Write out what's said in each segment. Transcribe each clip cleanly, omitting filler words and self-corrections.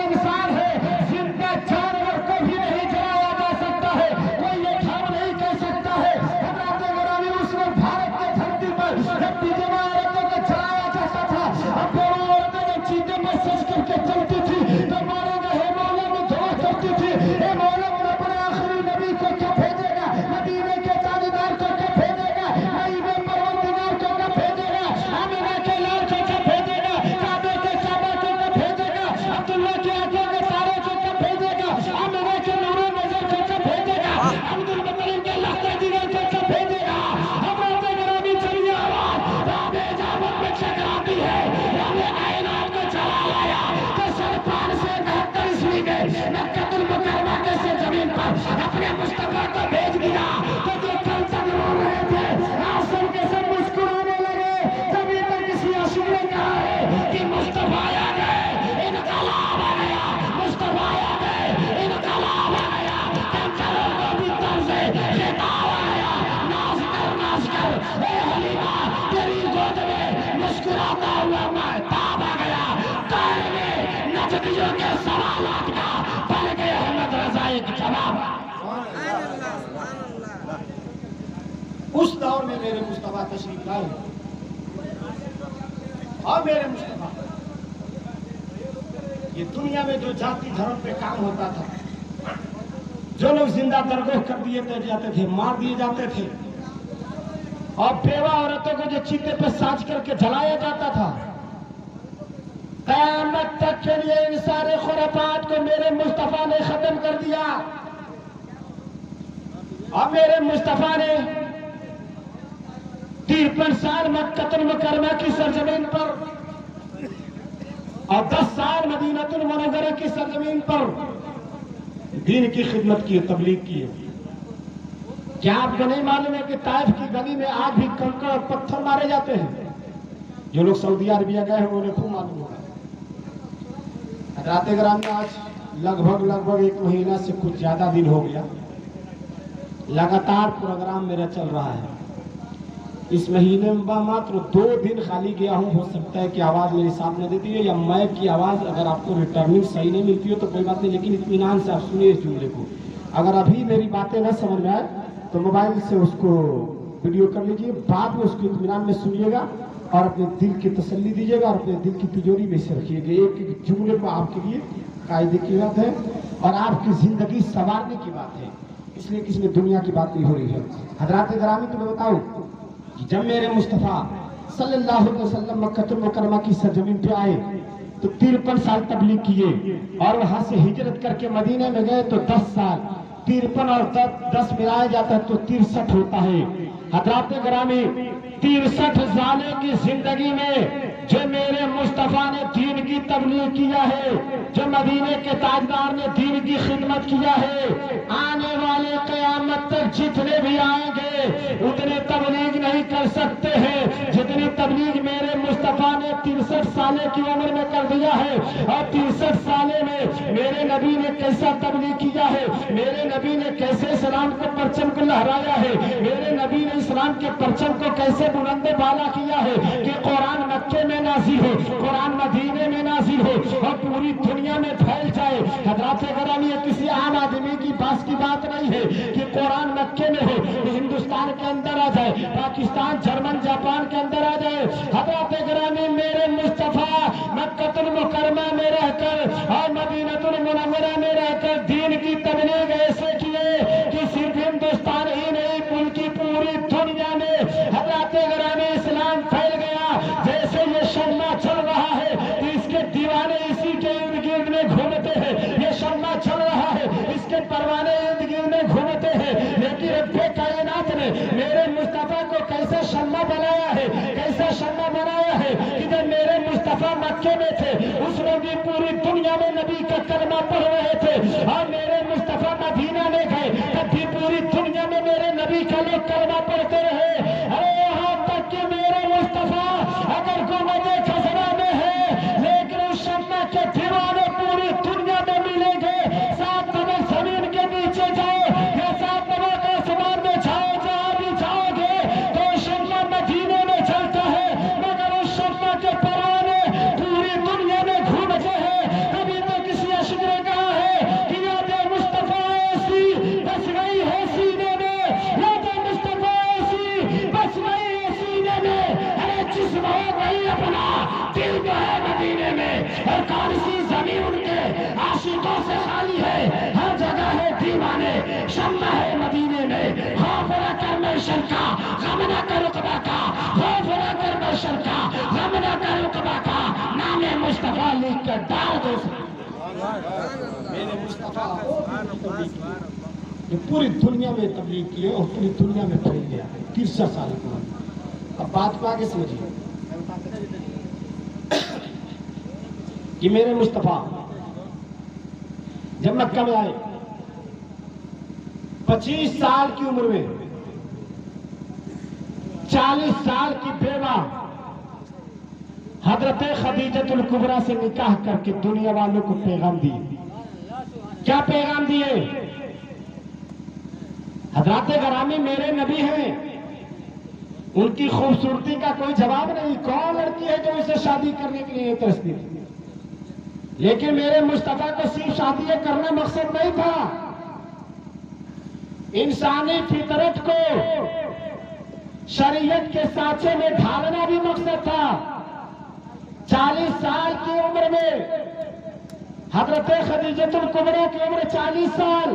इंसान है, जिंदा जानवर को भी नहीं जलाया जा सकता है, कोई ये ठाव नहीं कह सकता है। हज़रात गिरामी उस वक्त भारत की धरती पर जब बीजेपी औरतों को जलाया जाता था, अब वो औरतें जब चीते पर सज करके चलती थी तो मारे गए मौला में दुआ करती थी, ए मौला अपने आखिरी नबी को क्या भेजेगा, मदीने के ताजदार को क्या भेजेगा, नईबे परवरदिगार को क्या भेजेगा, आमिना के लाल को क्या भेजेगा, काबे के काबा को क्या भेजेगा, अब्दुल्ला के आंखों के तारे को क्या भेजेगा, आमिना के नूरे नजर को क्या भेजेगा, अब्दुल मुत्तलिब के लहते जिगर को क्या भेजेगा। हज़रात गिरामी चलिए आवाज राबे जामत में चकराती है, राबे आयनात को चला लाया तो सरपान से 79 ईस्वी में मक्कातुल मुकर्रमा के से जमीन पर अपने मुस्तफा को भेज दिया। तो जो कल तक रो रहे थे आज सब के सब मुस्कुराने लगे। तभी तक किसी आशिक ने कहा है कि मुस्तफा आ गए, इनकलाब आ गया, मुस्तफा आ गए, इनकलाब आ गया, कंकरों को भी तब से खिताब आ गया, नाच कर ए हलीमा तेरी गोद में मुस्कुराता हुआ महताब आ गया, कार में नजदियों के सवालात का पल गए अहमद रज़ा एक जवाब। उस दौर में मेरे मुस्तफा तशरीफ लाए और मेरे मुस्तफा ये दुनिया में जो जाति धर्म पे काम होता था, जो लोग जिंदा दरगोह कर दिए जाते थे, मार दिए जाते थे, और बेवा औरतों को जो चीते पे साज करके जलाया जाता था, कयामत तक के लिए इन सारे खुराफात को मेरे मुस्तफा ने खत्म कर दिया। और मेरे मुस्तफा ने 53 साल मक्कातुल मुकर्रमा की सरजमीन पर और 10 साल मदीनातुल मुनव्वरा की सरजमीन पर दीन की खिदमत की, तबलीग की। क्या आपको नहीं मालूम है कि ताइफ की गली में आज भी कंकड़ और पत्थर मारे जाते हैं? जो लोग सऊदी अरबिया गए हैं उन्हें खूब मालूम होगा। हज़रात गिरामी आज लगभग 1 महीना से कुछ ज्यादा दिन हो गया लगातार प्रोग्राम मेरा चल रहा है। इस महीने में मात्र 2 दिन खाली गया हूं। हो सकता है कि आवाज मेरी साफ नहीं देती है या माइक की आवाज अगर आपको रिटर्निंग सही नहीं मिलती हो तो कोई बात नहीं, लेकिन इत्मीनान से आप सुनिए इस जुमले को। अगर अभी मेरी बातें न समझ में आए तो मोबाइल से उसको वीडियो कर लीजिए, बाद में उसको इत्मीनान में सुनिएगा और अपने दिल की तसल्ली दीजिएगा और अपने दिल की तिजोरी में से रखिएगा। एक जुमले को आपके लिए कायदे की बात है और आपकी जिंदगी संवारने की बात है, इसलिए कि इसमें दुनिया की बात नहीं हो रही है। हज़रात गिरामी तुम्हें बताऊं कि जब मेरे मुस्तफ़ा सल्लल्लाहु अलैहि वसल्लम मक्कातुल मुकर्रमा की सरजमीन पे आए तो 53 साल तबलीग किए और वहां से हिजरत करके मदीने में गए तो 10 साल, 53 और 10 मिलाया जाता है तो 63 होता है। हज़रात गिरामी 63 सालों की जिंदगी में जो मेरे मुस्तफा ने दीन की तबलीग किया है, जो मदीने के ताजदार ने दीन की खिदमत किया है, आने वाले क़यामत तक जितने भी आएंगे उतने तबलीग नहीं कर सकते हैं जितनी तबलीग मेरे मुस्तफा ने 63 साल की उम्र में कर दिया है। और 63 साल में मेरे नबी ने कैसा तबलीग किया है, मेरे नबी ने कैसे इस्लाम के परचम को लहराया है, मेरे नबी ने इस्लाम के परचम को कैसे बुलंद बाला किया है कि कुरान मक्के में नाज़िल हो, कुरान मदीने में नाज़िल हो और पूरी दुनिया में फैल जाए। हज़रात गिरामी किसी आम आदमी की पास की बात नहीं है कि कुरान मक्के में हो तो हिंदुस्तान के अंदर आ जाए, पाकिस्तान, जर्मन, जापान के अंदर आ जाए। हज़रात गिरामी मेरे मुस्तफा मक्कातुल मुकर्रमा में रहकर और मदीनातुल मुनव्वरा में रहकर दीन की तबलीग ऐसे किए कि सिर्फ हिंदुस्तान ही नहीं बल्कि पूरी दुनिया में हज़रात गिरामी इस्लाम फैल गया। जैसे ये शम्मा चल रहा है तो इसके दीवाने इसी के इर्द गिर्द में घूमते हैं, ये शम्मा चल रहा है इसके परवाने इर्द गिर्द में घूमते हैं। लेकिन रब्बे कायनात ने मेरे मुस्तफा को कैसा शम्मा बनाया है, कैसा शम्मा बनाया है कि जब मेरे मुस्तफा मक्के में थे उसमें भी पूरी दुनिया में नबी का कलमा पढ़ रहे थे और मेरे मुस्तफा मदीना में गए तब भी पूरी दुनिया में मेरे नबी का लोग कलमा पढ़ते रहे। अरे यहाँ तक कि मेरे मुस्तफा अगर गुंबद खज़रा में है लेकिन उस शम्मा के दीवाने पूरी दुनिया में मिलेंगे। 7 तबक जमीन के नीचे जाओ या 7 तबक आसमान में जाओ, जहाँ भी जाओगे तो शम्मा मदीने में चलता है मगर उस शम्मा के परवाने पूरी दुनिया में घूमते हैं। कभी तो और कौन सी जमीन उनके आशिकों से खाली है। हर जगह है दीवाने, शम्मा है मदीने में। खौफ न कर मैशर का, गम न कर उक़बा का। खौफ न कर मैशर का, गम न कर उक़बा का। नामे मुस्तफा लिख कर डाल दो। मेरे मुस्तफा ये पूरी दुनिया में तबलीग किए और पूरी दुनिया में फैल गया 63 साल का। अब बात को आगे समझिए कि मेरे मुस्तफा जब मक्का में आए 25 साल की उम्र में 40 साल की बेवा हजरत खदीजतुल कुबरा से निकाह करके दुनिया वालों को पैगाम दिए। क्या पैगाम दिए? हजरत गरामी मेरे नबी हैं, उनकी खूबसूरती का कोई जवाब नहीं। कौन लड़की है जो उसे शादी करने के लिए तरसती थी? लेकिन मेरे मुस्तफा को सिर्फ शादी करना मकसद नहीं था, इंसानी फितरत को शरीयत के सांचे में ढालना भी मकसद था। 40 साल की उम्र में हजरत खदीजतुल कुबरा की उम्र 40 साल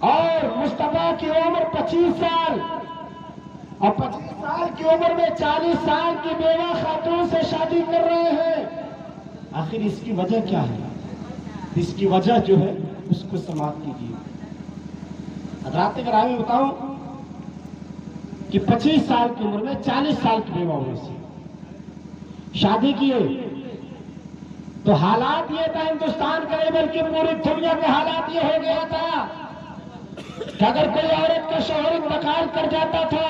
और मुस्तफा की उम्र 25 साल और 25 साल की उम्र में 40 साल की बेवा खातून से शादी कर रहे हैं। आखिर इसकी वजह क्या है? इसकी वजह जो है उसको समाप्त कीजिए। हज़रात गिरामी बताऊं कि 25 साल की उम्र में 40 साल की बेवा होने से शादी किए तो हालात ये था हिंदुस्तान का बल्कि पूरी दुनिया के हालात ये हो गया था कि अगर कोई औरत का शौहर इंतकाल कर जाता था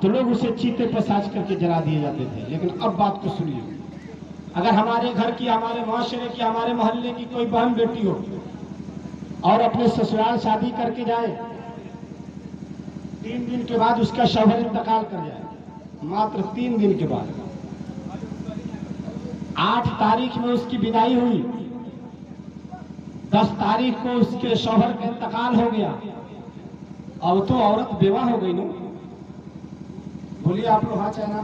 तो लोग उसे चीते पर साज करके जला दिए जाते थे। लेकिन अब बात को सुनिए, अगर हमारे घर की, हमारे माशरे की, हमारे मोहल्ले की कोई बहन बेटी हो और अपने ससुराल शादी करके जाए, 3 दिन के बाद उसका शौहर इंतकाल कर जाए, मात्र 3 दिन के बाद 8 तारीख में उसकी विदाई हुई, 10 तारीख को उसके शौहर का इंतकाल हो गया, अब तो औरत बेवा हो गई ना। बोलिए आप लोग हाँ चाहे ना,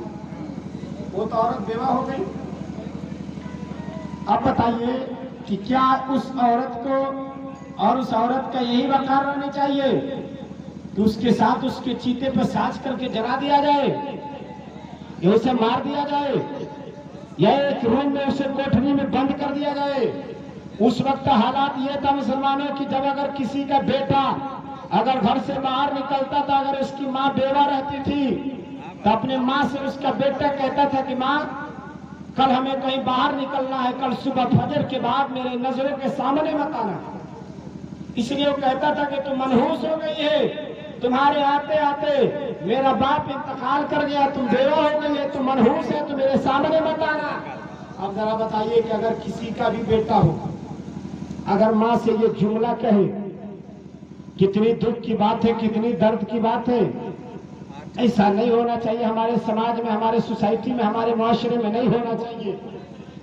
वो तो औरत बेवा हो गई। अब बताइए कि क्या उस औरत को और उस औरत का यही वकार रहनी चाहिए कि उसके साथ उसके चीते पर साज करके जला दिया जाए या उसे मार दिया जाए या एक रूम में उसे कोठरी में बंद कर दिया जाए? उस वक्त हालात ये था मुसलमानों की, जब अगर किसी का बेटा अगर घर से बाहर निकलता था, अगर उसकी माँ बेवा रहती थी तो अपने माँ से उसका बेटा कहता था कि माँ कल हमें कहीं बाहर निकलना है, कल सुबह फजर के बाद मेरे नजरों के सामने मत आना। इसलिए वो कहता था कि तुम मनहूस हो गई है, तुम्हारे आते आते मेरा बाप इंतकाल कर गया, तुम बेवा हो गई है, तुम मनहूस है, तुम मेरे सामने मत आना। अब जरा बताइए कि अगर किसी का भी बेटा हो, अगर माँ से ये जुमला कहे, कितनी दुख की बात है, कितनी दर्द की बात है। ऐसा नहीं होना चाहिए, हमारे समाज में, हमारे सोसाइटी में, हमारे माशरे में नहीं होना चाहिए।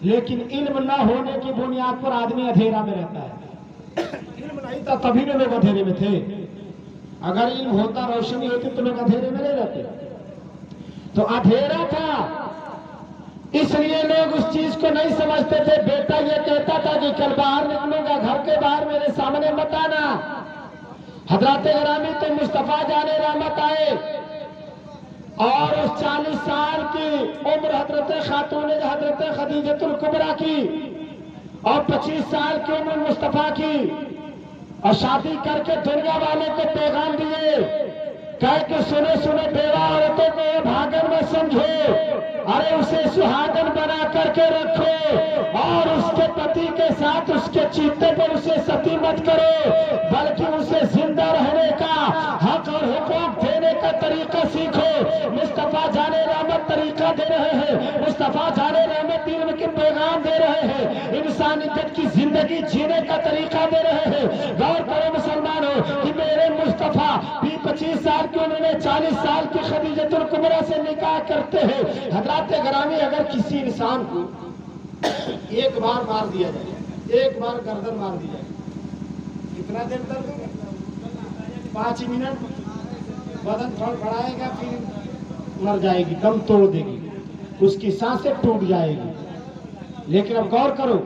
लेकिन इल्म न होने की बुनियाद पर आदमी अंधेरा में रहता है। इल्म नहीं था तभी लोग अंधेरे में थे, अगर इल्म होता, रोशनी होती तो लोग अंधेरे में नहीं रहते। तो अंधेरा था, इसलिए लोग उस चीज को नहीं समझते थे। बेटा ये कहता था कि कल बाहर निकलूंगा, घर के बाहर मेरे सामने मत आना। हजरत गिरामी तो मुस्तफा जाने रहमत आए और उस 40 साल की उम्र हजरत खातून हजरत खदीजतुल कुबरा की और 25 साल की उम्र मुस्तफा की, और शादी करके दुनिया वालों को पैगाम दिए, कह के सुनो सुनो बेवा औरतों को भागन में समझो, अरे उसे सुहागन बना करके रखो और उसके पति के साथ उसके चीते पर उसे सती मत करो, बल्कि उसे जिंदा रहने का हक और हुकूक देने का तरीका सीखो। मुस्तफा जाने रहमत तरीका दे रहे हैं, मुस्तफा जाने रहमत इल्म के पैगाम दे रहे हैं, इंसानियत की जिंदगी जीने का तरीका दे रहे हैं। गौर करो मुसलमानों कि मेरे मुस्तफा भी 25 साल की उम्र में 40 साल की खदीजतुल कुबरा से निकाह करते हैं। हजरात गिरामी, अगर किसी इंसान को एक बार मार दिया जाए, एक बार गर्दन मार दी जाए, कितना देर दर्द होगा? 5 मिनट बदन फड़फड़ाएगा, फिर मर जाएगी, दम तोड़ देगी, उसकी सांसें टूट जाएगी। लेकिन अब गौर करो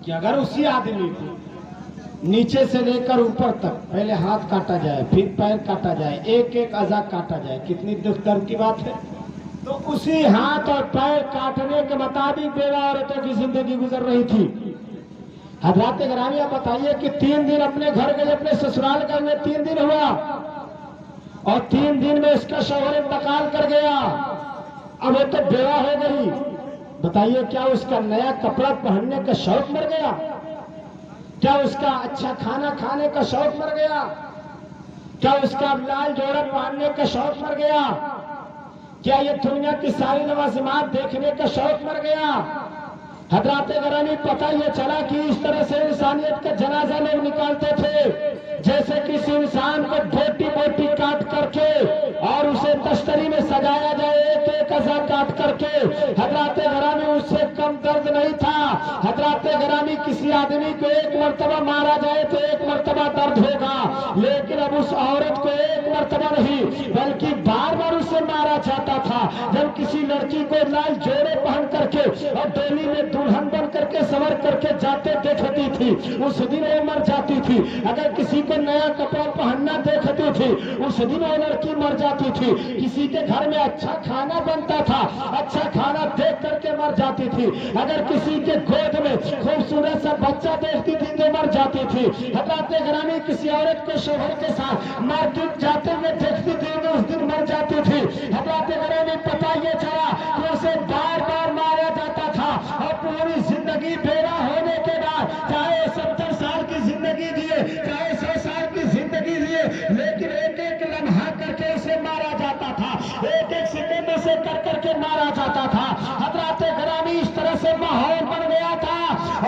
कि अगर उसी आदमी को नीचे से लेकर ऊपर तक पहले हाथ काटा जाए, फिर पैर काटा जाए, एक एक अज़ा काटा जाए, कितनी दुख दर्द की बात है। तो उसी हाथ और पैर काटने के मुताबिक बेवा औरतों की जिंदगी गुजर रही थी। हज़रात गिरामी, आप बताइए कि 3 दिन अपने घर गए, अपने ससुराल गए हुए 3 दिन हुआ और 3 दिन में इसका शौहर इंतकाल कर गया। अब वो तो बेवा हो गई, बताइए क्या उसका नया कपड़ा पहनने का शौक मर गया? क्या उसका अच्छा खाना खाने का शौक मर गया? क्या उसका लाल जोड़ा पहनने का शौक मर गया? क्या ये दुनिया की सारी लवाज़िमात देखने का शौक मर गया? हज़रात गिरामी, पता ये चला कि इस तरह से इंसानियत का जनाजा लोग निकालते थे जैसे किसी इंसान को बोटी बोटी काट करके और उसे तश्तरी में सजाया जाए, एक एक अज़ा काट करके। हज़रात गिरामी, उससे कम दर्द नहीं था। हज़रात गिरामी, किसी आदमी को एक मर्तबा मारा जाए तो एक मर्तबा दर्द होगा, लेकिन अब उस औरत को एक मर्तबा नहीं बल्कि बार बार उसे मारा जाता था। जब किसी लड़की को लाल जोड़े पहन करके और डोली में दुल्हन बन करके संवर करके जाते देखती थी, उस दिन वो मर जाती थी। अगर किसी को नया कपड़ा पहनना देखती थी, उस दिन वो लड़की मर जाती थी। किसी के घर में अच्छा खाना बनता था, अच्छा खाना देख करके मर जाती थी। अगर किसी के गोद में खूबसूरत सा बच्चा देखती थी तो मर जाती थी। हज़रात गिरामी, किसी औरत को शौहर के साथ मार्केट जाते हुए देखती थी तो उस दिन मर जाती थी। हज़रात गिरामी, पता ये चला कि उसे बार बार मारा जाता था और पूरी जिंदगी बेवा होने के बाद चाहे 70 साल की जिंदगी जिए, चाहे 100 साल की जिंदगी जिए, लेकिन एक एक लम्हा करके उसे मारा जाता था, एक एक सेकंड से कर करके मारा जाता था। हज़रात गिरामी, इस तरह से माहौल बन गया था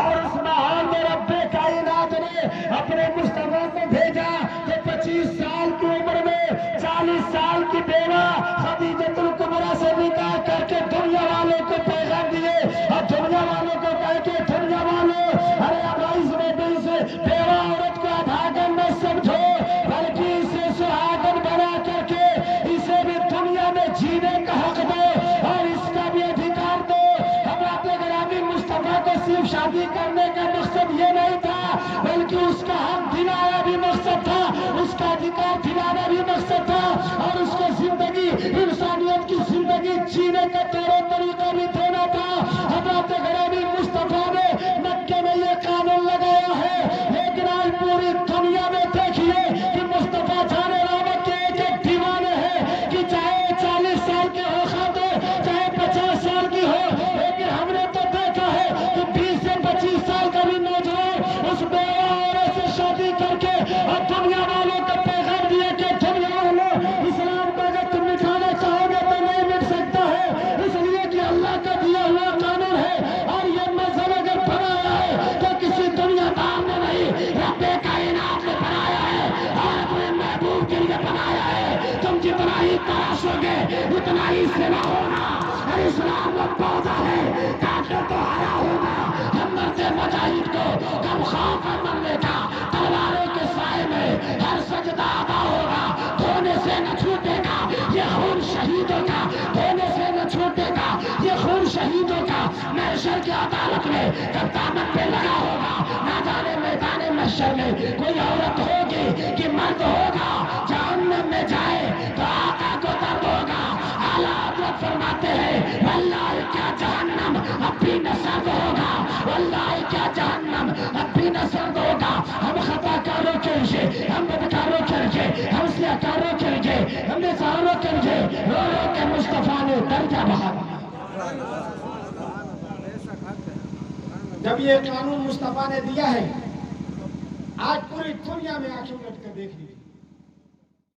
और उस माहौल में रब्बे कायनात ने अपने मुस्तफा को भेजा कि 25 साल की उम्र में 40 साल की बेवा खदीजतुल कुबरा से निकाह करके दुनिया वालों को पैगाम दिए और दुनिया वालों को कह के, दुनिया वालों, अरे अब इसे बेवा औरत को अभागन न समझो बल्कि इसे सुहागन बना करके इसे भी दुनिया में जीने का हक दो और इसका भी अधिकार दो। हज़रात गिरामी, मुस्तफा को सिर्फ शादी करने का मकसद ये नहीं था बल्कि उसका हक दिलाना भी मकसद था, उसका अधिकार दिलाना भी मकसद था और उसको जिंदगी, इंसानियत की जिंदगी जीने का तौर तरीका भी देना था। हज़रात गिरामी, मुस्तफा ने मक्के में ये कानून लगाया है, लेकिन आज पूरी दुनिया में देखिए कि मुस्तफा जाने वाला के एक दीवाने हैं कि चाहे 40 साल के हो खातिर, चाहे 50 साल की हो, लेकिन हमने तो देखा है कि 20 से 25 साल का भी नौजवान उस बेवा औरत से शादी करके और दुनिया वालों को पैगाम दिया कि दुनिया वालों, इस्लाम को अगर तुम मिटाना चाहोगे तो नहीं मिट सकता है, इसलिए कि अल्लाह का दिया हुआ कानून है और ये मजहब अगर बनाया है तो किसी दुनियादार ने नहीं, रब्बे कायनात ने बनाया है और अपने महबूब के लिए बनाया है। तुम जितना ही तराशोगे उतना ही सेवा होगा। और इस्लाम वो पौधा है, काटे तो हरा होगा। हम मरते मुजाहिद को कब खौफ है मरने का, तलवारों के साए में हर सजदा अदा होगा। धोने से न छूटेगा ये खून शहीदों का, धोने से न छूटेगा ये खून शहीदों का। महशर की अदालत में जब दामन पे लगा होगा, ना जाने मैदान महशर में कोई औरत होगी कि मर्द होगा, जहन्नम में जाए तो आका को दर्द होगा। आला हज़रत फरमाते हैं, वल्लाही क्या जहन्नम अब भी न सर्द होगा, वल्लाही क्या जहन्नम अब भी न सर्द होगा। हम खताकारों के लिए, हम बदकारों के लिए, हम सियाकारों के लिए, हम बेसहारों के लिए रो रो के मुस्तफा ने दर्जा बढ़ाया। जब ये कानून मुस्तफा ने दिया है, आज पूरी दुनिया में आंखों में